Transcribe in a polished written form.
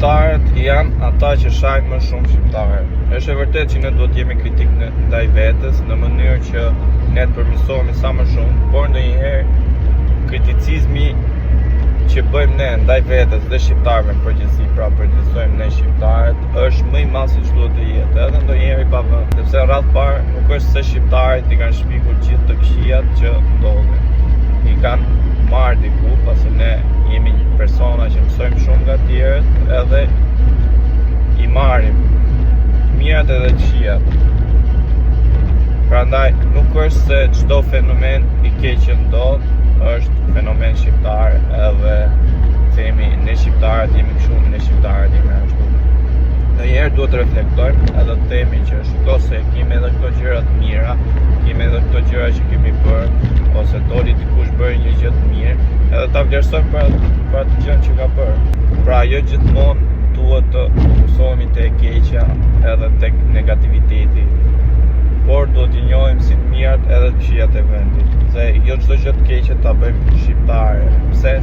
shqiptarët janë ata që shajnë më shumë shqiptarë. Është e vërtet që ne duhet jemi kritik ndaj vetes në mënyrë që ne të përmirësohemi sa më shumë, por ndonjëherë kriticizmi që bëjmë ne ndaj vetes dhe shqiptarëve në përgjithësi, pra përgjigjsojmë ne shqiptarët, është më i madh se ç'duhet të jetë, edhe ndonjëherë i pavënd. Sepse në radhë parë nuk është se shqiptarët i kanë shpikur gjithë të këqijat që ndodhin. I kanë marrë diku, pasi ne jemi persona që mësojmë shumë nga tjerët, edhe i marrim të mirat edhe të këqijat. Prandaj nuk është se çdo fenomen i keq që ndodh është fenomen shqiptar, edhe themi ne shqiptarët jemi kështu, ne shqiptarët jemi ashtu. Ndonjëherë duhet të reflektojmë edhe të themi që shiko se kemi edhe këto gjëra të mira, kemi edhe këto gjëra që kemi bërë, ose doli dikush bëri një gjë të mirë, edhe ta vlerësojmë për atë gjë që ka bërë. Pra jo gjithmonë duhet të fokusohemi te e keqja edhe tek negativiteti, por duhet t'i njohim si të mirat edhe të këqijat e vendit. Se jo çdo gjë të keqe ta bëjmë shqiptare. Pse?